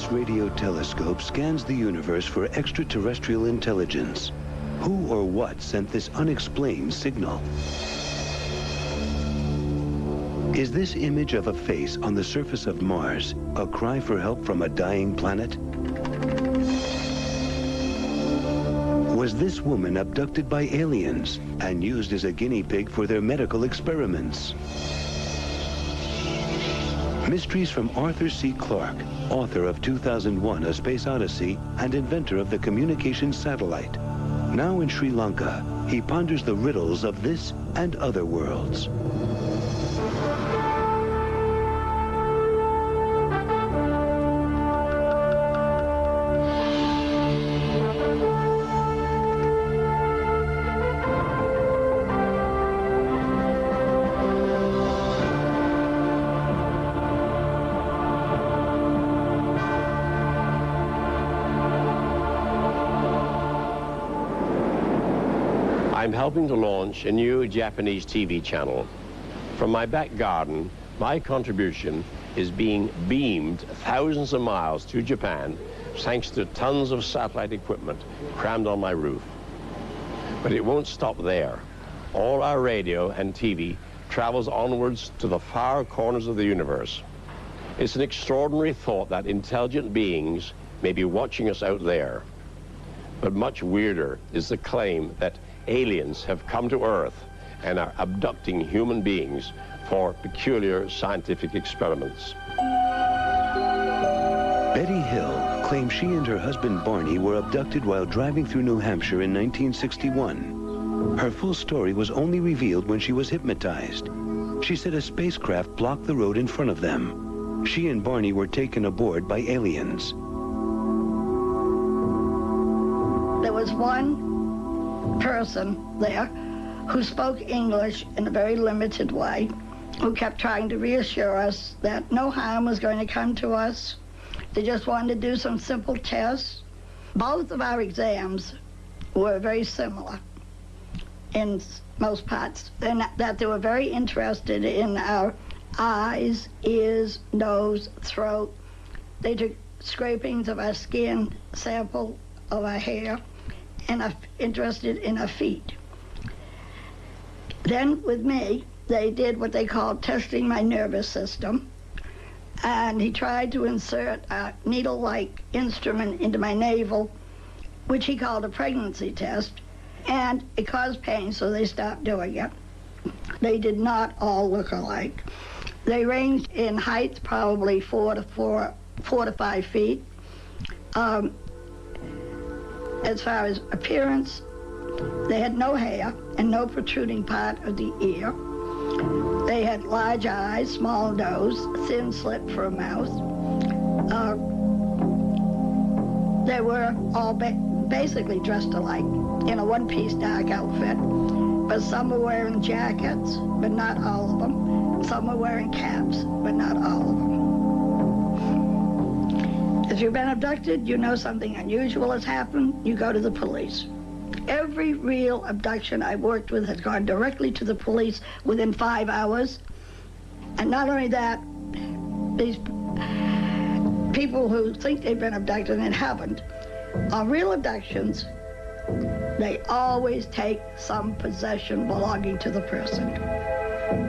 This radio telescope scans the universe for extraterrestrial intelligence. Who or what sent this unexplained signal? Is this image of a face on the surface of Mars a cry for help from a dying planet? Was this woman abducted by aliens and used as a guinea pig for their medical experiments? Mysteries from Arthur C. Clarke, author of 2001: A Space Odyssey and inventor of the communications satellite. Now in Sri Lanka, he ponders the riddles of this and other worlds. I'm helping to launch a new Japanese TV channel. From my back garden, my contribution is being beamed thousands of miles to Japan thanks to tons of satellite equipment crammed on my roof. But it won't stop there. All our radio and TV travels onwards to the far corners of the universe. It's an extraordinary thought that intelligent beings may be watching us out there. But much weirder is the claim that aliens have come to Earth and are abducting human beings for peculiar scientific experiments. Betty Hill claims she and her husband Barney were abducted while driving through New Hampshire in 1961. Her full story was only revealed when she was hypnotized. She said a spacecraft blocked the road in front of them. She and Barney were taken aboard by aliens. There was one person there who spoke English in a very limited way, who kept trying to reassure us that no harm was going to come to us. They just wanted to do some simple tests. Both of our exams were very similar in most parts, and that they were very interested in our eyes, ears, nose, throat. They took scrapings of our skin, sample of our hair, and are interested in our feet. Then with me, they did what they called testing my nervous system, and he tried to insert a needle-like instrument into my navel, which he called a pregnancy test, and it caused pain, so they stopped doing it. They did not all look alike. They ranged in height, probably 4 to 5 feet. As far as appearance, they had no hair and no protruding part of the ear. They had large eyes, small nose, thin slit for a mouth. They were all basically dressed alike in a one-piece dark outfit, but some were wearing jackets, but not all of them. Some were wearing caps, but not all of them. If you've been abducted, you know something unusual has happened, you go to the police. Every real abduction I've worked with has gone directly to the police within 5 hours. And not only that, these people who think they've been abducted and haven't, on real abductions, they always take some possession belonging to the person.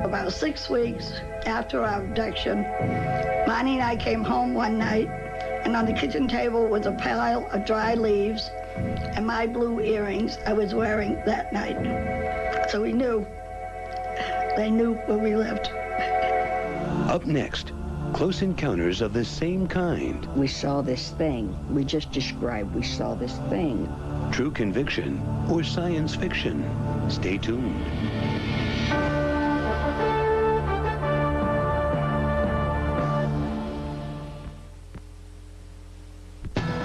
About 6 weeks after our abduction, Bonnie and I came home one night, and on the kitchen table was a pile of dry leaves and my blue earrings I was wearing that night. So we knew, they knew where we lived. Up next, close encounters of the same kind. We saw this thing. We just described, we saw this thing. True conviction or science fiction? Stay tuned.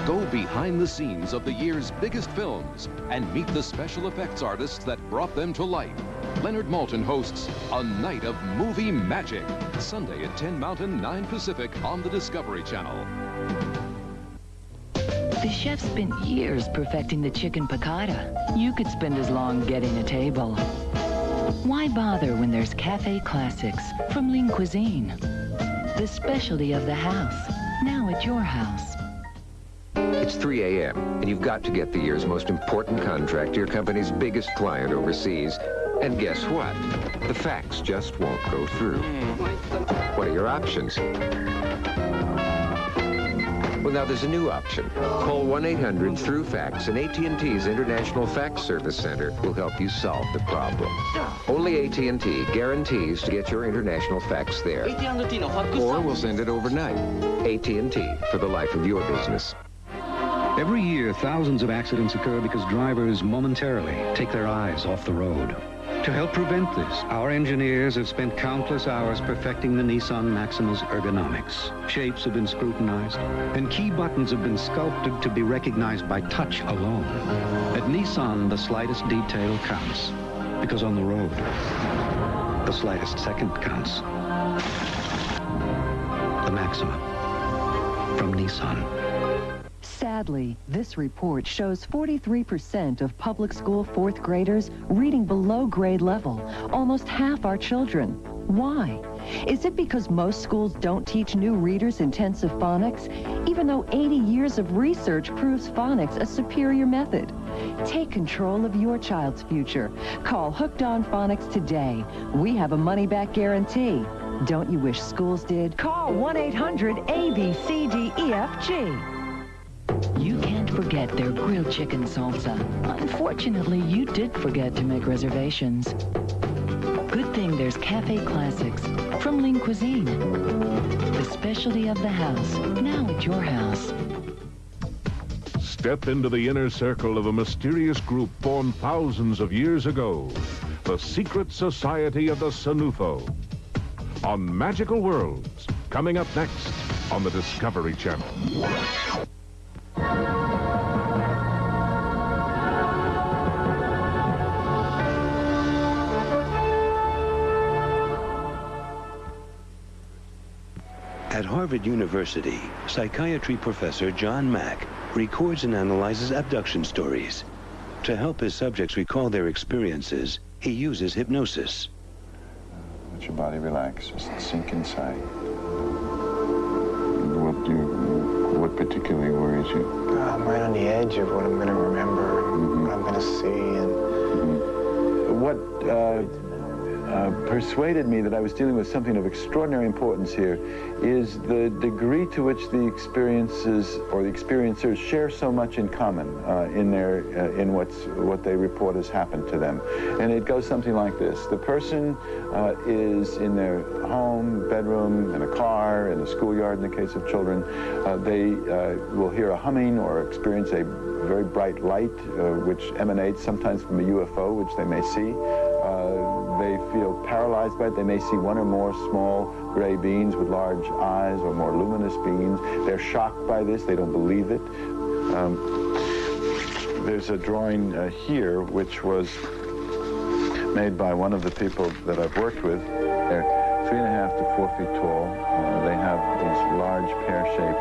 Go behind the scenes of the year's biggest films and meet the special effects artists that brought them to life. Leonard Maltin hosts A Night of Movie Magic, Sunday at 10 Mountain, 9 Pacific on the Discovery Channel. The chef spent years perfecting the chicken piccata. You could spend as long getting a table. Why bother when there's Cafe Classics from Lean Cuisine? The specialty of the house, now at your house. It's 3 a.m., and you've got to get the year's most important contract to your company's biggest client overseas. And guess what? The fax just won't go through. What are your options? Well, now there's a new option. Call 1-800-THROUGH-FAX, and AT&T's International Fax Service Center will help you solve the problem. Only AT&T guarantees to get your international fax there. Or we'll send it overnight. AT&T, for the life of your business. Every year, thousands of accidents occur because drivers momentarily take their eyes off the road. To help prevent this, our engineers have spent countless hours perfecting the Nissan Maxima's ergonomics. Shapes have been scrutinized, and key buttons have been sculpted to be recognized by touch alone. At Nissan, the slightest detail counts, because on the road, the slightest second counts. The Maxima, from Nissan. Sadly, this report shows 43% of public school fourth graders reading below grade level, almost half our children. Why? Is it because most schools don't teach new readers intensive phonics, even though 80 years of research proves phonics a superior method? Take control of your child's future. Call Hooked on Phonics today. We have a money-back guarantee. Don't you wish schools did? Call 1-800-ABCDEFG. You can't forget their grilled chicken salsa. Unfortunately, you did forget to make reservations. Good thing there's Cafe Classics from Ling Cuisine. The specialty of the house, now at your house. Step into the inner circle of a mysterious group formed thousands of years ago. The Secret Society of the Sanufo. On Magical Worlds, coming up next on the Discovery Channel. At Harvard University, psychiatry professor John Mack records and analyzes abduction stories. To help his subjects recall their experiences, he uses hypnosis. Let your body relax, just sink inside. What particularly worries you? I'm right on the edge of what I'm going to remember, what I'm going to see, and what persuaded me that I was dealing with something of extraordinary importance here is the degree to which the experiences or the experiencers share so much in common in what they report has happened to them. And it goes something like this. The person is in their home, bedroom, in a car, in a schoolyard in the case of children. They will hear a humming or experience a very bright light which emanates sometimes from a UFO, which they may see. They feel paralyzed by it. They may see one or more small gray beings with large eyes or more luminous beings. They're shocked by this. They don't believe it. There's a drawing here which was made by one of the people that I've worked with. They're 3.5 to 4 feet tall. They have these large pear-shaped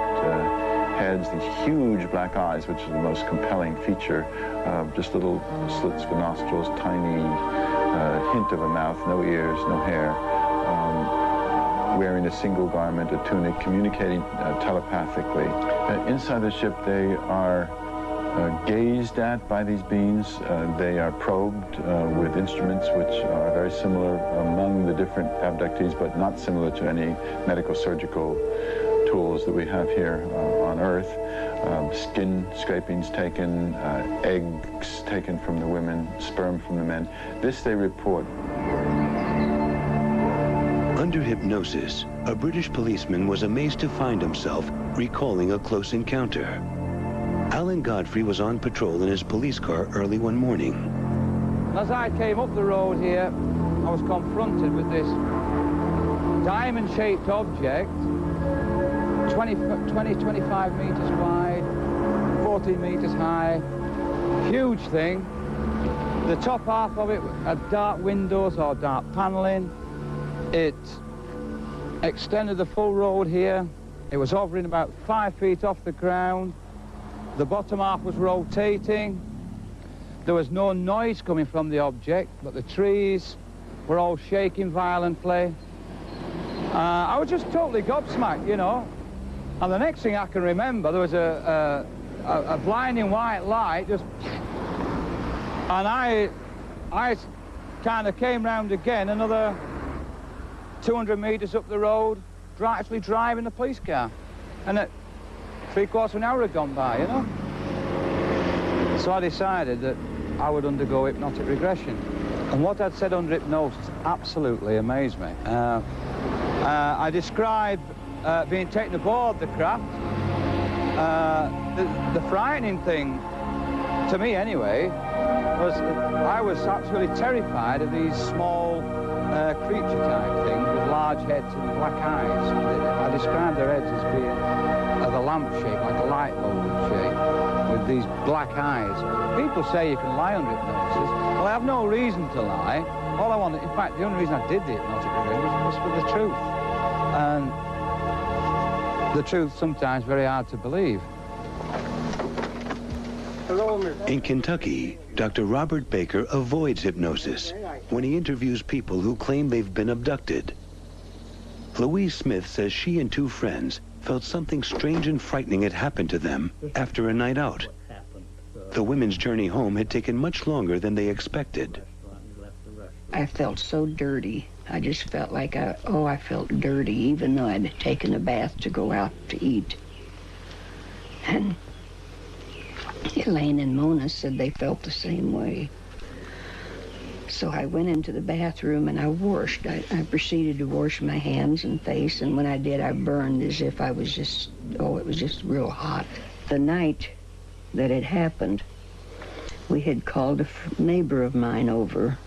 heads, these huge black eyes, which is the most compelling feature. Just little slits for nostrils, tiny hint of a mouth, no ears, no hair, wearing a single garment, a tunic, communicating telepathically. Inside the ship, they are gazed at by these beings. They are probed with instruments which are very similar among the different abductees, but not similar to any medical surgical tools that we have here on Earth. Skin scrapings taken, eggs taken from the women, sperm from the men. This they report. Under hypnosis, a British policeman was amazed to find himself recalling a close encounter. Alan Godfrey was on patrol in his police car early one morning. As I came up the road here, I was confronted with this diamond-shaped object, 25 meters wide, 14 meters high, huge thing. The top half of it had dark windows or dark paneling. It extended the full road here. It was hovering about 5 feet off the ground. The bottom half was rotating. There was no noise coming from the object, but the trees were all shaking violently. I was just totally gobsmacked, you know. And the next thing I can remember, there was a a blinding white light, just... And I kind of came round again, another 200 metres up the road, actually driving the police car. And at 3/4 of an hour had gone by, you know? So I decided that I would undergo hypnotic regression. And what I'd said under hypnosis absolutely amazed me. I described being taken aboard the craft. The frightening thing, to me anyway, was I was absolutely terrified of these small creature-type things with large heads and black eyes. I described their heads as being of a lamp shape, like a light bulb shape, with these black eyes. People say you can lie under hypnosis. Well, I have no reason to lie. All I wanted, in fact, the only reason I did the hypnotic regression was for the truth. And the truth sometimes very hard to believe. In Kentucky, Dr. Robert Baker avoids hypnosis when he interviews people who claim they've been abducted. Louise Smith says she and two friends felt something strange and frightening had happened to them after a night out. The women's journey home had taken much longer than they expected. I felt so dirty. I just felt like I felt dirty, even though I'd taken a bath to go out to eat. And Elaine and Mona said they felt the same way. So I went into the bathroom and I washed. I proceeded to wash my hands and face, and when I did, I burned as if I was just, it was just real hot. The night that it happened, we had called a neighbor of mine over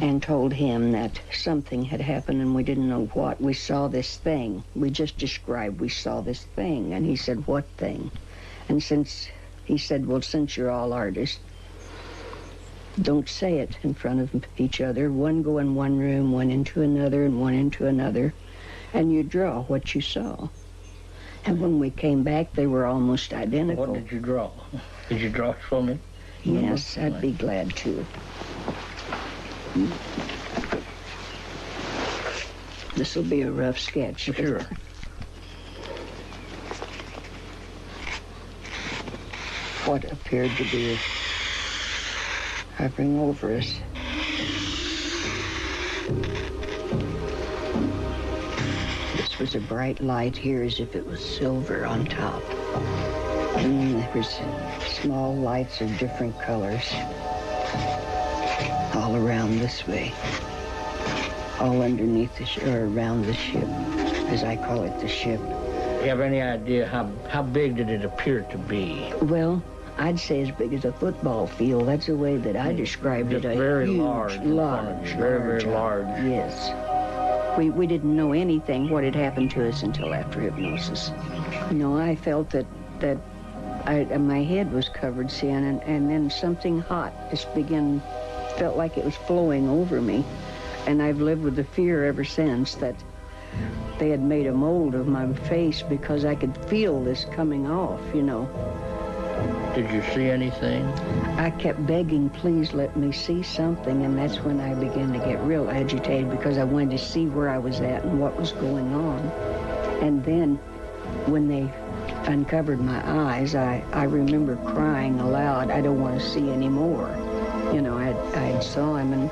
and told him that something had happened and we didn't know what. We saw this thing. We just described we saw this thing. And he said, what thing? And he said, well, since you're all artists, don't say it in front of each other. One go in one room, one into another, and one into another, and you draw what you saw. And when we came back, they were almost identical. What did you draw? Did you draw it for me? Yes, I'd be glad to. This will be a rough sketch. Sure. What appeared to be hovering over us. This was a bright light here, as if it was silver on top. And then there was small lights of different colors all around this way, all underneath or around the ship, as I call it, the ship. Do you have any idea how big did it appear to be? Well, I'd say as big as a football field. That's the way that I described it. Very huge, large. Very large. Yes. We didn't know anything what had happened to us until after hypnosis. You know, I felt that my head was covered, see, and then something hot just felt like it was flowing over me. And I've lived with the fear ever since that they had made a mold of my face because I could feel this coming off, you know. Did you see anything? I kept begging, please let me see something, and that's when I began to get real agitated because I wanted to see where I was at and what was going on. And then when they uncovered my eyes, I remember crying aloud, I don't want to see anymore. You know, I saw him,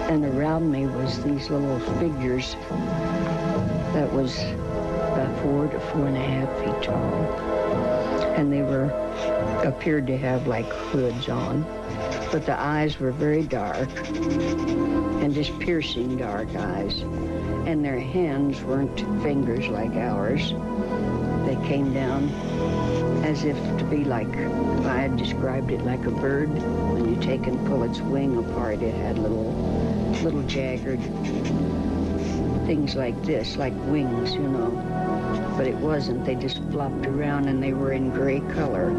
and around me was these little figures that was about 4 to 4.5 feet tall. And they appeared to have like hoods on, but the eyes were very dark and just piercing dark eyes. And their hands weren't fingers like ours. They came down as if to be like, if I had described it like a bird, when you take and pull its wing apart, it had little jagged things like this, like wings, you know. But it wasn't. They just flopped around and they were in gray color.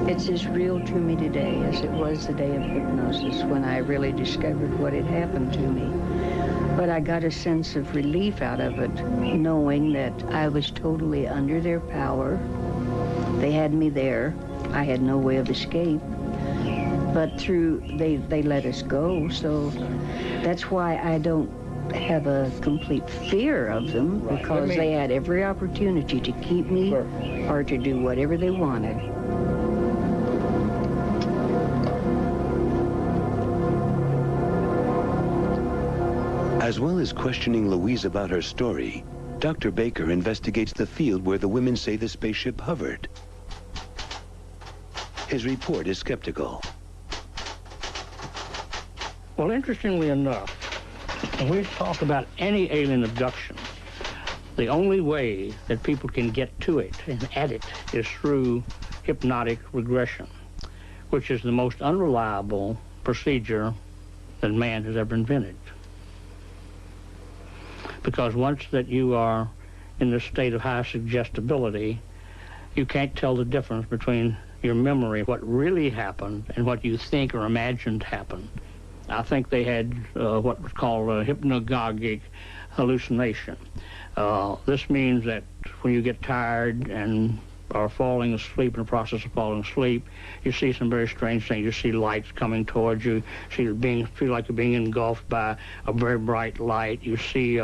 It's as real to me today as it was the day of hypnosis when I really discovered what had happened to me. But I got a sense of relief out of it, knowing that I was totally under their power. They had me there. I had no way of escape. But they let us go, so that's why I don't have a complete fear of them because they had every opportunity to keep me or to do whatever they wanted. As well as questioning Louise about her story, Dr. Baker investigates the field where the women say the spaceship hovered. His report is skeptical. Well, interestingly enough, when we talk about any alien abduction, the only way that people can get to it and at it is through hypnotic regression, which is the most unreliable procedure that man has ever invented. Because once that you are in this state of high suggestibility, you can't tell the difference between your memory, what really happened, and what you think or imagined happened. I think they had what was called a hypnagogic hallucination. This means that when you get tired and are falling asleep, in the process of falling asleep, you see some very strange things. You see lights coming towards you. Feel like you're being engulfed by a very bright light. You see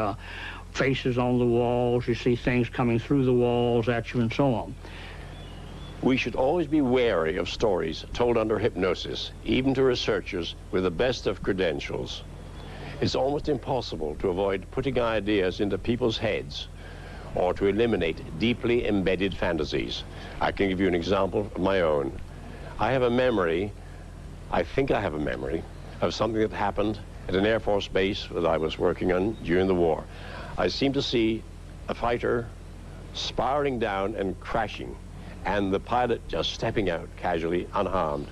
faces on the walls. You see things coming through the walls at you, and so on. We should always be wary of stories told under hypnosis, even to researchers with the best of credentials. It's almost impossible to avoid putting ideas into people's heads or to eliminate deeply embedded fantasies. I can give you an example of my own. I think I have a memory of something that happened at an Air Force base that I was working on during the war. I seemed to see a fighter spiraling down and crashing, and the pilot just stepping out casually, unharmed.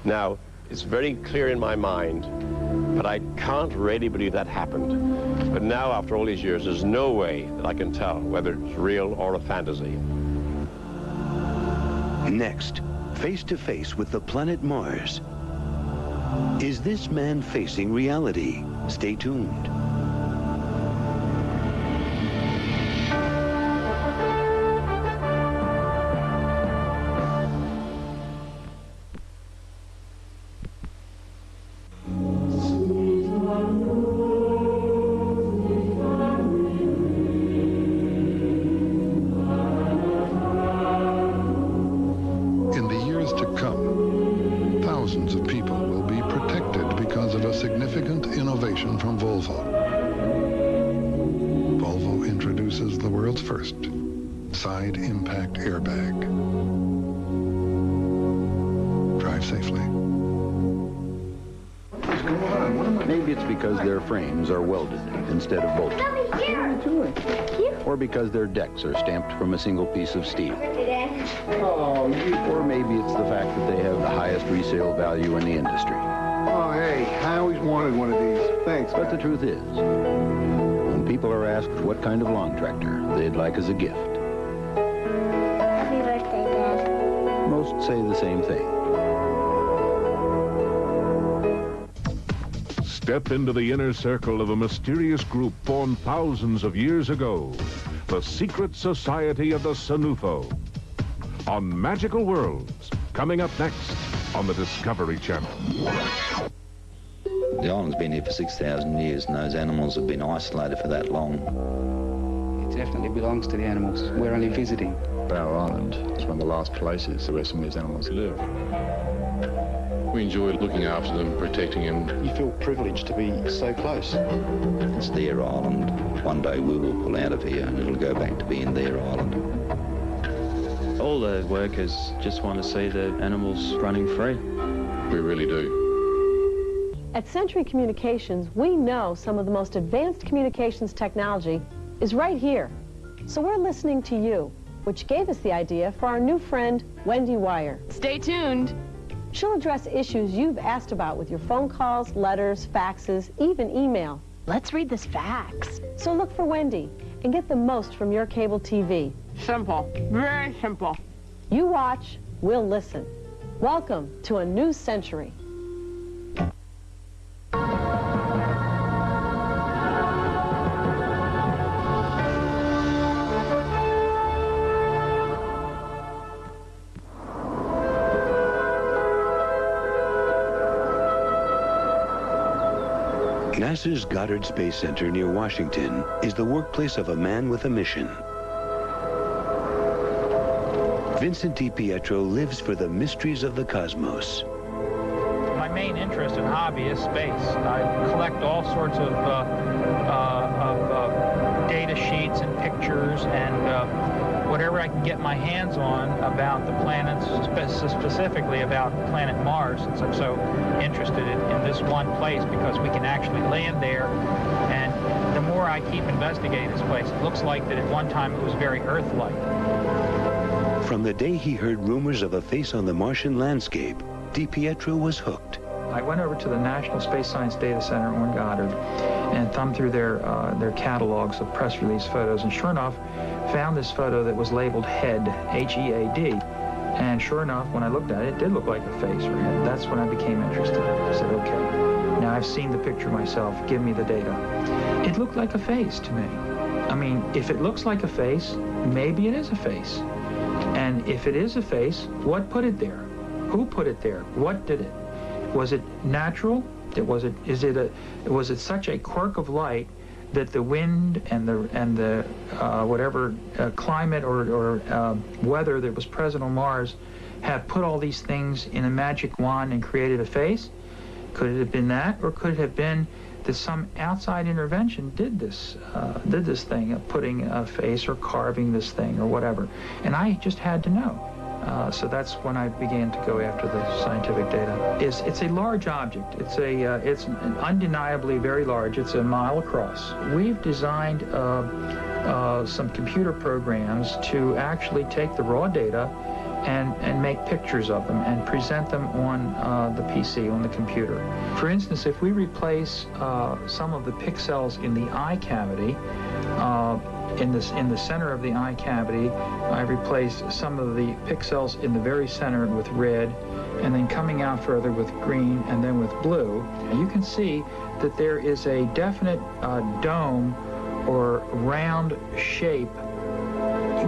Now, it's very clear in my mind, but I can't really believe that happened. But now, after all these years, there's no way that I can tell whether it's real or a fantasy. Next, face to face with the planet Mars. Is this man facing reality? Stay tuned. Frames are welded instead of bolted. Or because their decks are stamped from a single piece of steel. Or maybe it's the fact that they have the highest resale value in the industry. Oh, hey, I always wanted one of these. Thanks. But the truth is, when people are asked what kind of long tractor they'd like as a gift, Happy birthday, Dad. most say the same thing. Step into the inner circle of a mysterious group born thousands of years ago, the secret society of the Sanufo. On Magical Worlds, coming up next on the Discovery Channel. The island's been here for 6,000 years, and those animals have been isolated for that long. It definitely belongs to the animals. We're only visiting. Our island is one of the last places where some of these animals live. We enjoy looking after them, protecting them. You feel privileged to be so close. It's their island. One day we will pull out of here and it'll go back to being their island. All the workers just want to see the animals running free. We really do. At Century Communications, we know some of the most advanced communications technology is right here. So we're listening to you, which gave us the idea for our new friend, Wendy Wire. Stay tuned. She'll address issues you've asked about with your phone calls, letters, faxes, even email. Let's read this fax. So look for Wendy and get the most from your cable TV. Simple, very simple. You watch, we'll listen. Welcome to a new century. NASA's Goddard Space Center near Washington is the workplace of a man with a mission. Vincent DiPietro lives for the mysteries of the cosmos. My main interest and hobby is space. I collect all sorts of data sheets and pictures and whatever I can get my hands on about the planets, specifically about planet Mars, since I'm so interested in this one place, because we can actually land there. And the more I keep investigating this place, it looks like that at one time it was very Earth-like. From the day he heard rumors of a face on the Martian landscape, DiPietro was hooked. I went over to the National Space Science Data Center on Goddard and thumbed through their catalogs of press release photos, and sure enough, found this photo that was labeled HEAD, H-E-A-D. And sure enough, when I looked at it, it did look like a face or head. That's when I became interested. I said, okay, now I've seen the picture myself, give me the data. It looked like a face to me. I mean, if it looks like a face, maybe it is a face. And if it is a face, what put it there? Who put it there? What did it? Was it natural? Was it such a quirk of light that the wind and the whatever climate or weather that was present on Mars have put all these things in a magic wand and created a face? Could it have been that, or could it have been that some outside intervention did this thing of putting a face or carving this thing or whatever? And I just had to know. So that's when I began to go after the scientific data. It's a large object. It's undeniably very large. It's a mile across. We've designed some computer programs to actually take the raw data and make pictures of them and present them on the PC, on the computer. For instance, if we replace some of the pixels in the eye cavity, in the center of the eye cavity, I replaced some of the pixels in the very center with red, and then coming out further with green and then with blue. And you can see that there is a definite dome or round shape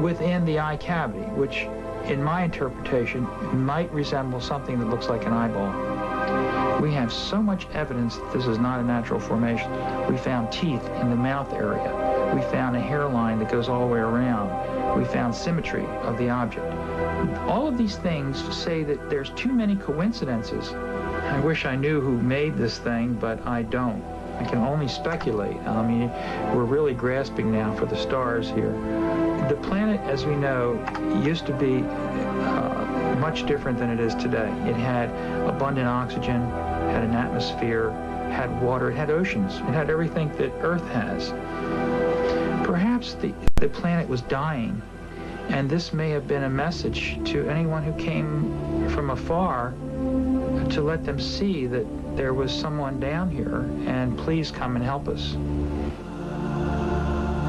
within the eye cavity, which in my interpretation might resemble something that looks like an eyeball. We have so much evidence that this is not a natural formation. We found teeth in the mouth area. We found a hairline that goes all the way around. We found symmetry of the object. All of these things say that there's too many coincidences. I wish I knew who made this thing, but I don't. I can only speculate. I mean, we're really grasping now for the stars here. The planet, as we know, used to be much different than it is today. It had abundant oxygen, had an atmosphere, had water, it had oceans, it had everything that Earth has. Perhaps the planet was dying, and this may have been a message to anyone who came from afar to let them see that there was someone down here, and please come and help us.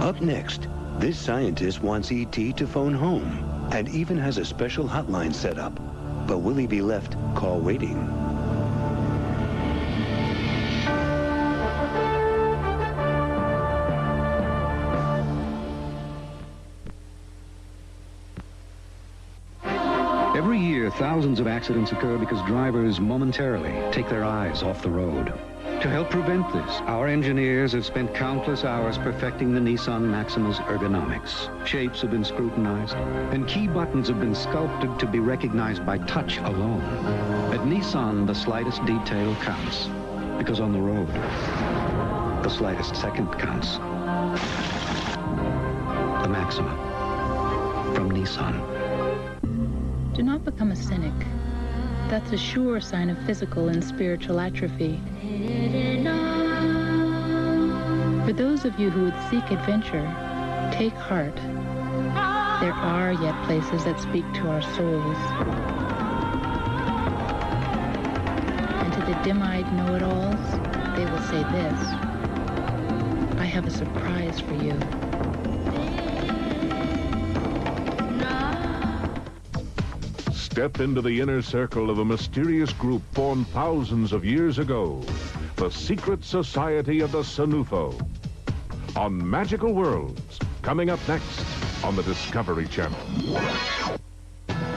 Up next, this scientist wants E.T. to phone home and even has a special hotline set up. But will he be left call waiting? Every year, thousands of accidents occur because drivers momentarily take their eyes off the road. To help prevent this, our engineers have spent countless hours perfecting the Nissan Maxima's ergonomics. Shapes have been scrutinized, and key buttons have been sculpted to be recognized by touch alone. At Nissan, the slightest detail counts, because on the road, the slightest second counts. The Maxima, from Nissan. Do not become a cynic. That's a sure sign of physical and spiritual atrophy. For those of you who would seek adventure, take heart. There are yet places that speak to our souls. And to the dim-eyed know-it-alls, they will say this: I have a surprise for you. Step into the inner circle of a mysterious group born thousands of years ago, the secret society of the Sanufo. On Magical Worlds, coming up next on the Discovery Channel.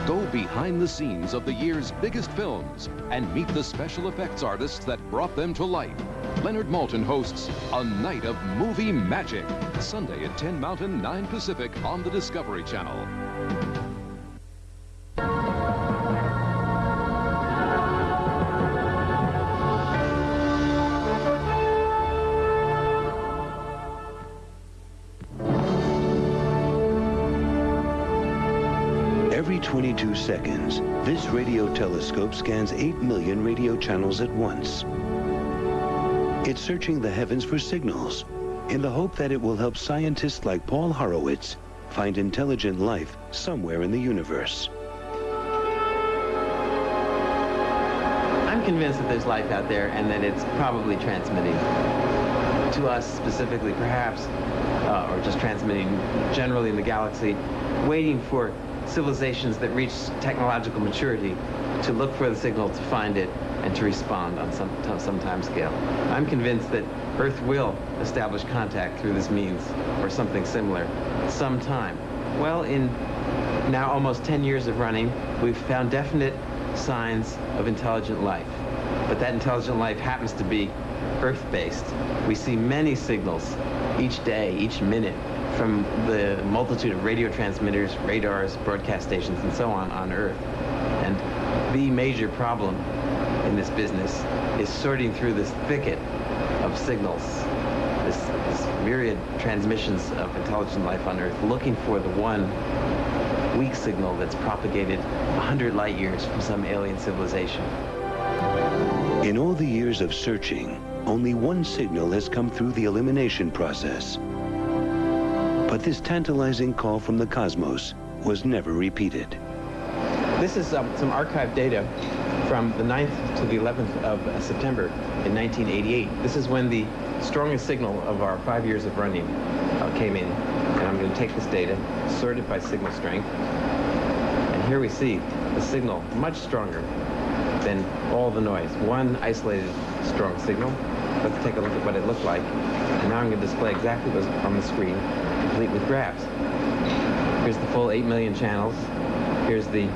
Go behind the scenes of the year's biggest films and meet the special effects artists that brought them to life. Leonard Maltin hosts A Night of Movie Magic, Sunday at 10 Mountain, 9 Pacific on the Discovery Channel. Every 22 seconds, this radio telescope scans 8 million radio channels at once. It's searching the heavens for signals in the hope that it will help scientists like Paul Horowitz find intelligent life somewhere in the universe. I'm convinced that there's life out there and that it's probably transmitting to us specifically, perhaps, or just transmitting generally in the galaxy, waiting for civilizations that reach technological maturity to look for the signal, to find it, and to respond on some time scale. I'm convinced that Earth will establish contact through this means, or something similar, sometime. Well, in now almost 10 years of running, we've found definite signs of intelligent life. But that intelligent life happens to be Earth-based. We see many signals each day, each minute, from the multitude of radio transmitters, radars, broadcast stations, and so on Earth. And the major problem in this business is sorting through this thicket of signals, this myriad transmissions of intelligent life on Earth, looking for the one weak signal that's propagated 100 light years from some alien civilization. In all the years of searching, only one signal has come through the elimination process. But this tantalizing call from the cosmos was never repeated. This is some archived data from the 9th to the 11th of September in 1988. This is when the strongest signal of our 5 years of running came in. And I'm going to take this data, sort it by signal strength. And here we see the signal much stronger than all the noise. One isolated strong signal. Let's take a look at what it looked like. And now I'm going to display exactly what's on the screen, complete with graphs. Here's the full 8 million channels. Here's the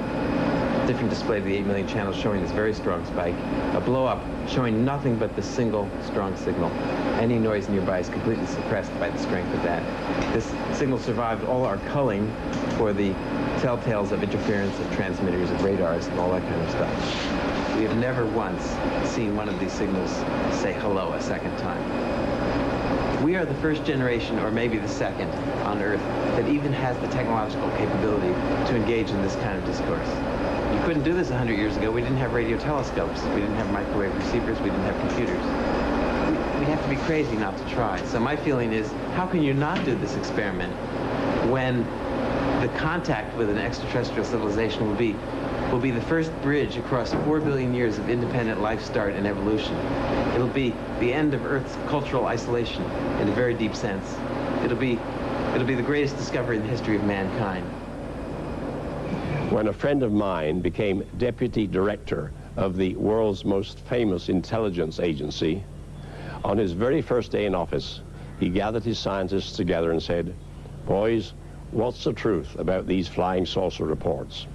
different display of the 8 million channels showing this very strong spike. A blow-up showing nothing but the single strong signal. Any noise nearby is completely suppressed by the strength of that. This signal survived all our culling for the telltales of interference of transmitters, of radars, and all that kind of stuff. We have never once seen one of these signals say hello a second time. We are the first generation, or maybe the second, on Earth that even has the technological capability to engage in this kind of discourse. You couldn't do this 100 years ago. We didn't have radio telescopes. We didn't have microwave receivers. We didn't have computers. We'd have to be crazy not to try. So my feeling is, how can you not do this experiment when the contact with an extraterrestrial civilization will be the first bridge across 4 billion years of independent life start and evolution. It'll be the end of Earth's cultural isolation in a very deep sense. It'll be the greatest discovery in the history of mankind. When a friend of mine became deputy director of the world's most famous intelligence agency, on his very first day in office, he gathered his scientists together and said, "Boys, what's the truth about these flying saucer reports?"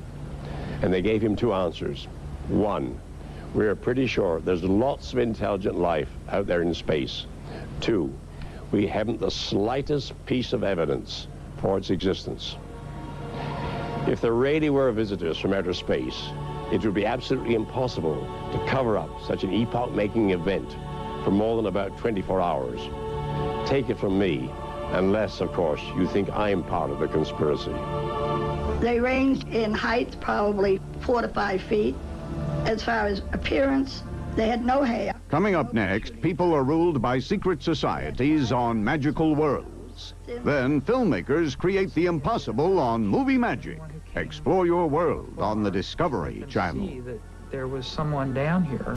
And they gave him two answers. One, we're pretty sure there's lots of intelligent life out there in space. Two, we haven't the slightest piece of evidence for its existence. If there really were visitors from outer space, it would be absolutely impossible to cover up such an epoch-making event for more than about 24 hours. Take it from me, unless, of course, you think I'm part of the conspiracy. They range in height probably 4 to 5 feet. As far as appearance, they had no hair. Coming up next, people are ruled by secret societies on magical worlds. Then filmmakers create the impossible on Movie Magic. Explore your world on the Discovery Channel. See that there was someone down here.